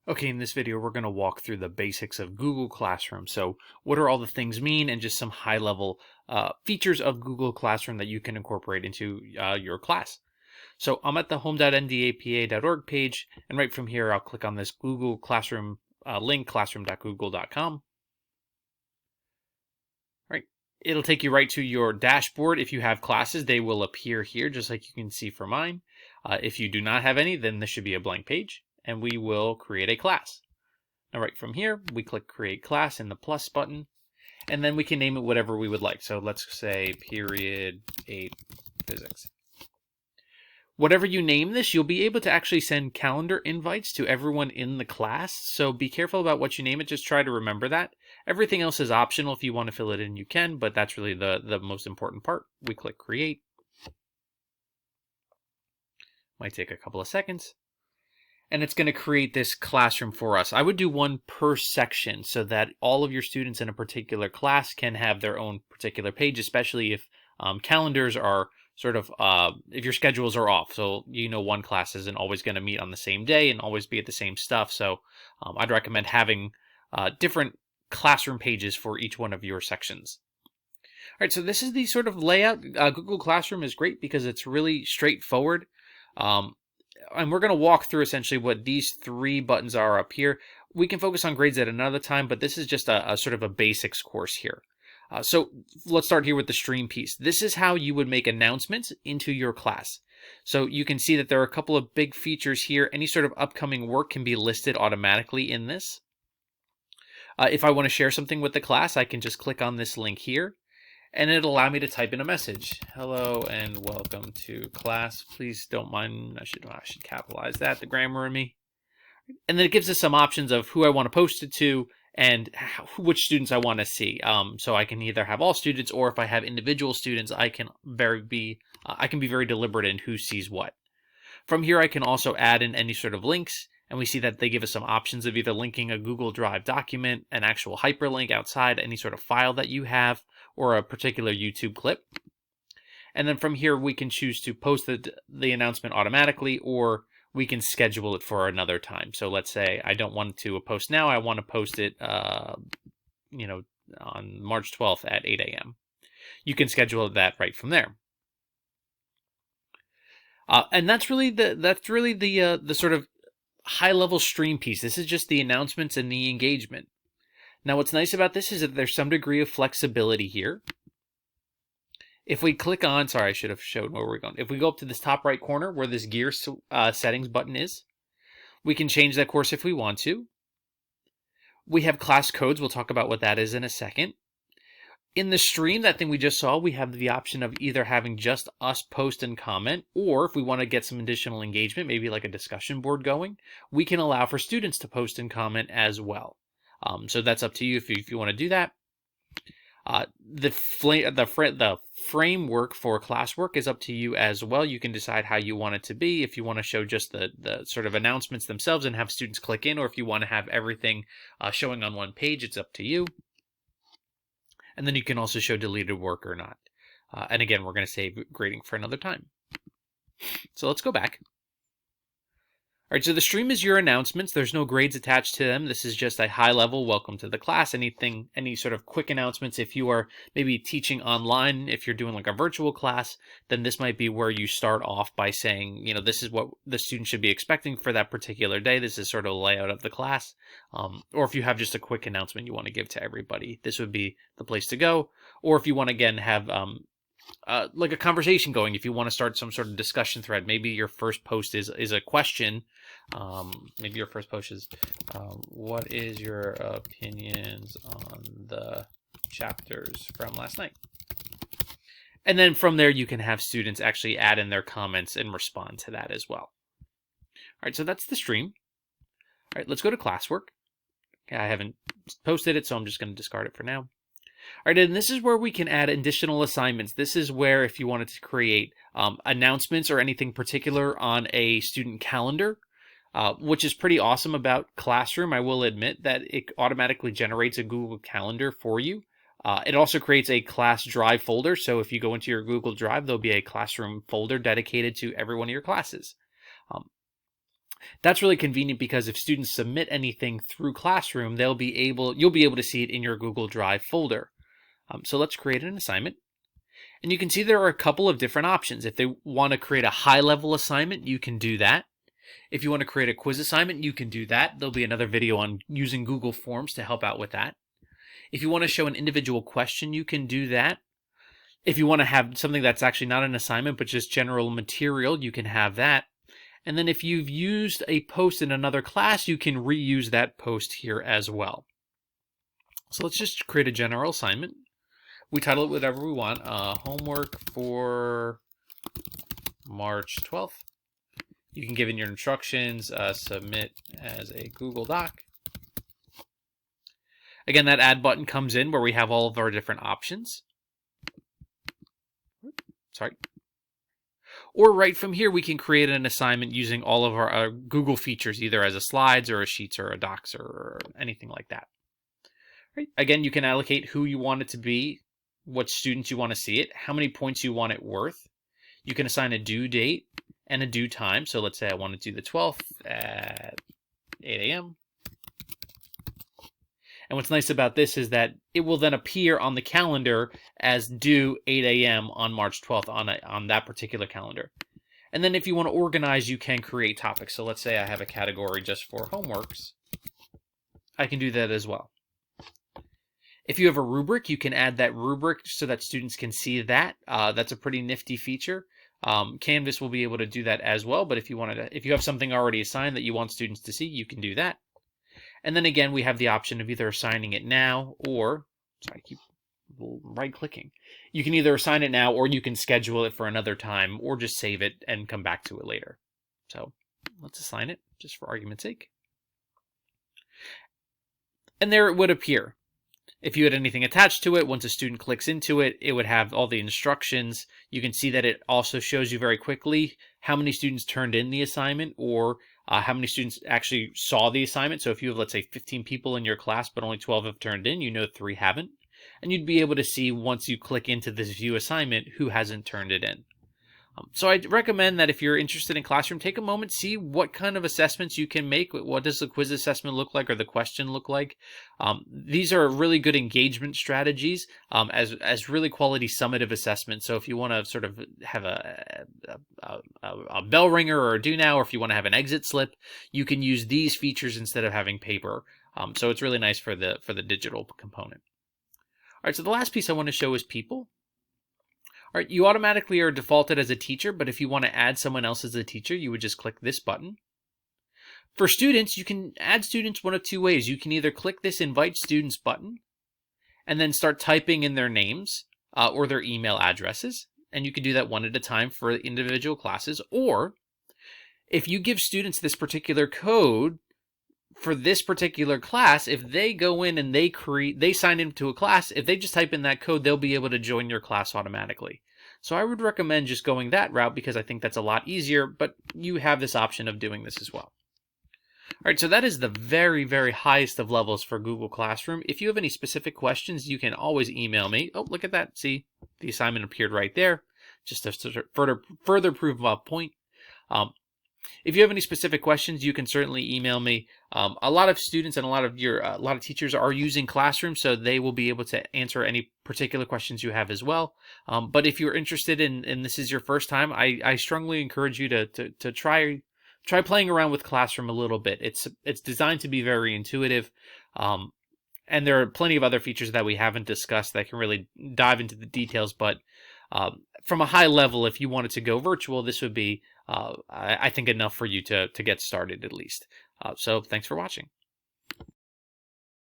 Okay, in this video, we're going to walk through the basics of Google Classroom. So what are all the things mean and just some high-level features of Google Classroom that you can incorporate into your class. So I'm at the home.ndapa.org page, and right from here, I'll click on this Google Classroom link, classroom.google.com. All right, it'll take you right to your dashboard. If you have classes, they will appear here, just like you can see for mine. If you do not have any, then this should be a blank page, and we will create a class. Now right from here, we click Create Class in the plus button, and then we can name it whatever we would like. So let's say Period 8 Physics. Whatever you name this, you'll be able to actually send calendar invites to everyone in the class, so be careful about what you name it. Just try to remember that. Everything else is optional. If you want to fill it in, you can, but that's really the most important part. We click Create. Might take a couple of seconds. And it's going to create this classroom for us. I would do one per section so that all of your students in a particular class can have their own particular page, especially if calendars are sort of, if your schedules are off. So, one class isn't always going to meet on the same day and always be at the same stuff. So I'd recommend having different classroom pages for each one of your sections. All right, so this is the sort of layout. Google Classroom is great because it's really straightforward. And we're going to walk through essentially what these three buttons are up here. We can focus on grades at another time, but this is just a sort of a basics course here. So let's start here with the stream piece. This is how you would make announcements into your class. So you can see that there are a couple of big features here. Any sort of upcoming work can be listed automatically in this. If I want to share something with the class, I can just click on this link here, and it'll allow me to type in a message. Hello and welcome to class. Please don't mind, I should capitalize that, the grammar in me. And then it gives us some options of who I want to post it to and which students I want to see. So I can either have all students, or if I have individual students, I can be very deliberate in who sees what. From here, I can also add in any sort of links, and we see that they give us some options of either linking a Google Drive document, an actual hyperlink outside any sort of file that you have, or a particular YouTube clip. And then from here, we can choose to post the announcement automatically, or we can schedule it for another time. So let's say I don't want to post now. I want to post it, on March 12th at 8 a.m. You can schedule that right from there. And that's really the sort of high-level stream piece. This is just the announcements and the engagement. Now, what's nice about this is that there's some degree of flexibility here. If we click on, sorry, I should have showed where we're going. If we go up to this top right corner where this gear settings button is, we can change that course if we want to. We have class codes. We'll talk about what that is in a second. In the stream, that thing we just saw, we have the option of either having just us post and comment, or if we want to get some additional engagement, maybe like a discussion board going, we can allow for students to post and comment as well. So that's up to you if you want to do that. The framework for classwork is up to you as well. You can decide how you want it to be. If you want to show just the sort of announcements themselves and have students click in, or if you want to have everything showing on one page, it's up to you. And then you can also show deleted work or not. And again, we're going to save grading for another time. So let's go back. All right, so the stream is your announcements. There's no grades attached to them. This is just a high-level welcome to the class. Any sort of quick announcements. If you are maybe teaching online, if you're doing like a virtual class, then this might be where you start off by saying, this is what the student should be expecting for that particular day. This is sort of the layout of the class. Or if you have just a quick announcement you want to give to everybody, this would be the place to go. Or if you want to, again, have like a conversation going, if you want to start some sort of discussion thread, maybe your first post is a question. Maybe your first post is, what is your opinions on the chapters from last night? And then from there, you can have students actually add in their comments and respond to that as well. All right, so that's the stream. All right, let's go to classwork. Okay, I haven't posted it, so I'm just going to discard it for now. All right, and this is where we can add additional assignments. This is where if you wanted to create announcements or anything particular on a student calendar, which is pretty awesome about Classroom. I will admit that it automatically generates a Google Calendar for you. It also creates a class drive folder. So if you go into your Google Drive, there'll be a Classroom folder dedicated to every one of your classes. That's really convenient because if students submit anything through Classroom, you'll be able to see it in your Google Drive folder. So let's create an assignment. And you can see there are a couple of different options. If they want to create a high-level assignment, you can do that. If you want to create a quiz assignment, you can do that. There'll be another video on using Google Forms to help out with that. If you want to show an individual question, you can do that. If you want to have something that's actually not an assignment, but just general material, you can have that. And then if you've used a post in another class, you can reuse that post here as well. So let's just create a general assignment. We title it whatever we want. Homework for March 12th. You can give in your instructions, submit as a Google Doc. Again, that add button comes in where we have all of our different options. Sorry. Or right from here, we can create an assignment using all of our Google features, either as a slides or a sheets or a docs or anything like that. Right. Again, you can allocate who you want it to be, what students you want to see it, how many points you want it worth. You can assign a due date and a due time. So let's say I want to do the 12th at 8 a.m. And what's nice about this is that it will then appear on the calendar as due 8 a.m. on March 12th on that particular calendar. And then if you want to organize, you can create topics. So let's say I have a category just for homeworks. I can do that as well. If you have a rubric, you can add that rubric so that students can see that. That's a pretty nifty feature. Canvas will be able to do that as well. But if you have something already assigned that you want students to see, you can do that. And then again, we have the option of either assigning it now or, sorry, I keep right-clicking. You can either assign it now or you can schedule it for another time or just save it and come back to it later. So let's assign it just for argument's sake. And there it would appear. If you had anything attached to it, once a student clicks into it, it would have all the instructions. You can see that it also shows you very quickly how many students turned in the assignment or how many students actually saw the assignment. So if you have, let's say, 15 people in your class, but only 12 have turned in, you know 3 haven't. And you'd be able to see once you click into this view assignment who hasn't turned it in. So I'd recommend that if you're interested in Classroom, take a moment, see what kind of assessments you can make. What does the quiz assessment look like or the question look like? These are really good engagement strategies as really quality summative assessments. So if you want to sort of have a bell ringer or a do now, or if you want to have an exit slip, you can use these features instead of having paper. So it's really nice for the digital component. All right, so the last piece I want to show is people. All right, you automatically are defaulted as a teacher, but if you want to add someone else as a teacher, you would just click this button. For students, you can add students one of two ways. You can either click this Invite Students button and then start typing in their names or their email addresses, and you can do that one at a time for individual classes. Or if you give students this particular code for this particular class, if they go in and they sign into a class, if they just type in that code, they'll be able to join your class automatically. So I would recommend just going that route because I think that's a lot easier, but you have this option of doing this as well. All right, so that is the very, very highest of levels for Google Classroom. If you have any specific questions, you can always email me. Oh, look at that. See, the assignment appeared right there, just to further prove my point. If you have any specific questions, you can certainly email me. A lot of students and a lot of teachers are using Classroom, so they will be able to answer any particular questions you have as well. But if you're interested in this is your first time, I strongly encourage you to try playing around with Classroom a little bit. It's designed to be very intuitive, and there are plenty of other features that we haven't discussed that can really dive into the details. But from a high level, if you wanted to go virtual, this would be I think enough for you to get started at least. So thanks for watching.